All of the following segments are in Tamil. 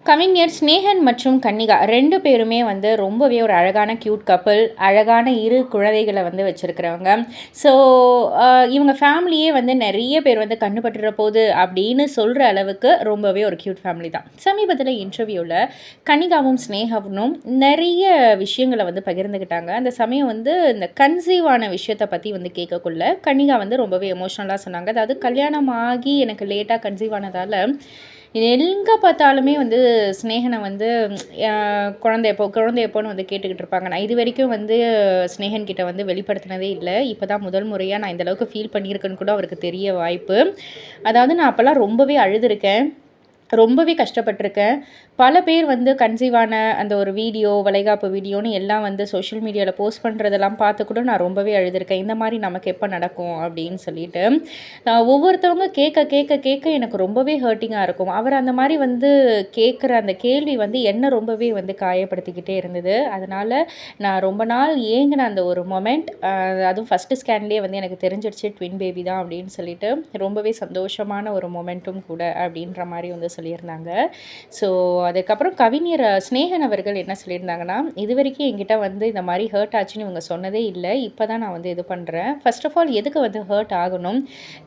கவிஞர் ஸ்நேகன் மற்றும் கன்னிகா 2 பேருமே வந்து ரொம்பவே ஒரு அழகான கியூட் கப்பிள். அழகான 2 குழந்தைகள வந்து வச்சிருக்கிறவங்க. ஸோ, இவங்க ஃபேமிலியே வந்து நெறைய பேர் வந்து கண்ணு பட்டுற போது அப்படின்னு சொல்ற அளவுக்கு ரொம்பவே ஒரு கியூட் ஃபேமிலி தான். சமீபத்தில இன்டர்வியூல கன்னிகாவும், ஸ்நேகனும் நெறைய விஷயங்கள வந்து பகிர்ந்துக்கிட்டாங்க. அந்த சமயம் வந்து இந்த கன்சீவ் ஆன விஷயத்த பத்தி வந்து கேட்கக்குள்ள, கன்னிகா வந்து ரொம்பவே எமோஷனலா சொன்னாங்க. அதாவது கல்யாணம் ஆகி எனக்கு லேட்டா கன்சீவ் ஆனதால எங்க பார்த்தாலுமே வந்து ஸ்நேகன வந்து குழந்தை எப்போன்னு வந்து கேட்டுக்கிட்டு இருப்பாங்க. நான் இதுவரைக்கும் வந்து ஸ்நேகன் கிட்ட வந்து வெளிப்படுத்தினதே இல்ல. இப்ப தான் முதல் முறையா நான் இந்த அளவுக்கு ஃபீல் பண்ணியிருக்கேன்னு கூட அவருக்கு தெரிய வாய்ப்பு. அதாவது நான் அப்பலாம் ரொம்பவே அழுதுருக்கேன். ரொம்பவே கஷ்டப்பட்டுருக்கேன். பல பேர் வந்து கன்சீவ் ஆன அந்த ஒரு வீடியோ, வளைகாப்பு வீடியோன்னு எல்லாம் வந்து சோஷியல் மீடியால போஸ்ட் பண்றதெல்லாம் பார்த்து கூட நான் ரொம்பவே அழுதுருக்கேன். இந்த மாரி நமக்கு எப்ப நடக்கும் அப்படின்னு சொல்லிட்டு. ஒவ்வொருத்தவங்க கேட்க எனக்கு ரொம்பவே ஹர்ட்டிங்கா இருக்கும். அவர் அந்த மாரி வந்து கேட்குற அந்த கேள்வி வந்து என்ன ரொம்பவே வந்து காயப்படுத்திக்கிட்டே இருந்தது. அதனால நான் ரொம்ப நாள் ஏங்குன அந்த ஒரு மொமெண்ட் அதுவும் ஃபர்ஸ்ட்டு ஸ்கேன்லேயே வந்து எனக்கு தெரிஞ்சிடுச்சு ட்வின் பேபி தான் அப்படின்னு சொல்லிட்டு. ரொம்பவே சந்தோஷமான ஒரு மொமெண்ட்டும் கூட அப்படின்ற மாரி வந்து சொல்லியிருந்தாங்க. ஸோ, அதுக்கப்புறம் கவிஞர் ஸ்நேகன் அவர்கள் என்ன சொல்லியிருந்தாங்கன்னா, இதுவரைக்கும் என்கிட்ட வந்து இந்த மாரி ஹர்ட் ஆச்சுன்னு இவங்க சொன்னதே இல்ல. இப்ப தான் நான் வந்து இது பண்றேன். ஃபர்ஸ்ட் ஆஃப் ஆல் எதுக்கு வந்து ஹர்ட் ஆகணும்?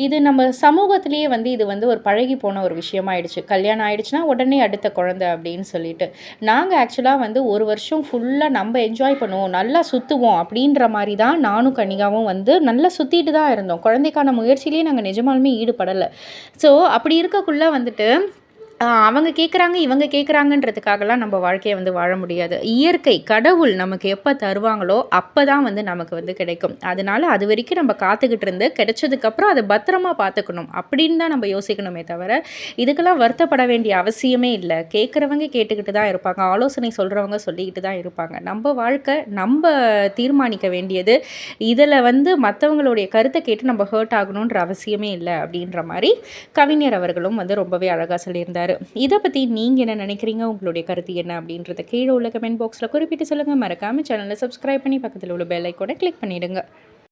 இது நம்ம சமூகத்திலேயே வந்து இது வந்து ஒரு பழகி போன ஒரு விஷயமாயிடுச்சு. கல்யாணம் ஆயிடுச்சுன்னா, உடனே அடுத்த குழந்தை அப்படின்னு சொல்லிட்டு. நாங்க ஆக்சுவலா வந்து 1 வருஷம் ஃபுல்லா நம்ம என்ஜாய் பண்ணுவோம், நல்லா சுத்துவோம் அப்படின்ற மாரி தான் நானும் கன்னிகாவும் வந்து நல்லா சுத்திட்டு தான் இருந்தோம். குழந்தைக்கான முயற்சியிலேயே நாங்க நிஜமாலுமே ஈடுபடல. ஸோ, அப்படி இருக்கக்குள்ள வந்துட்டு அவங்க கேட்குறாங்க, இவங்க கேட்குறாங்கன்றதுக்காகலாம் நம்ம வாழ்க்கைய வந்து வாழ முடியாது. இயற்கை, கடவுள் நமக்கு எப்ப தருவாங்களோ, அப்ப தான் வந்து நமக்கு வந்து கிடைக்கும். அதனால அதுவரைக்கும் நம்ம காத்துக்கிட்டு இருந்து, கிடைச்சதுக்கப்புறம் அத பத்திரமா பார்த்துக்கணும். அப்படின்னு தான் நம்ம யோசிக்கணுமே தவிர, இதுக்கெல்லாம் வருத்தப்பட வேண்டிய அவசியமே இல்ல. கேட்குறவங்க கேட்டுக்கிட்டு தான் இருப்பாங்க. ஆலோசனை சொல்றவங்க சொல்லிக்கிட்டு தான் இருப்பாங்க. நம்ம வாழ்க்கை, நம்ப தீர்மானிக்க வேண்டியது. இதில வந்து மத்தவங்களுடைய கருத்த கேட்டு நம்ம ஹர்ட் ஆகணுன்ற அவசியமே இல்ல. அப்படின்ற மாரி கவிஞர் அவர்களும் வந்து ரொம்பவே அழகா சொல்லியிருந்தாரு. இத பத்தி நீங்க என்ன நினைக்கிறீங்க? உங்களுடைய கருத்து என்ன? அப்படின்றத கீழ உள்ள கமெண்ட் பாக்ஸ்ல குறிப்பிட்டு சொல்லுங்க. மறக்காம சேனல சப்ஸ்கிரைப் பண்ணி பக்கத்துல உள்ள பெல் ஐகான கிளிக் பண்ணிடுங்க.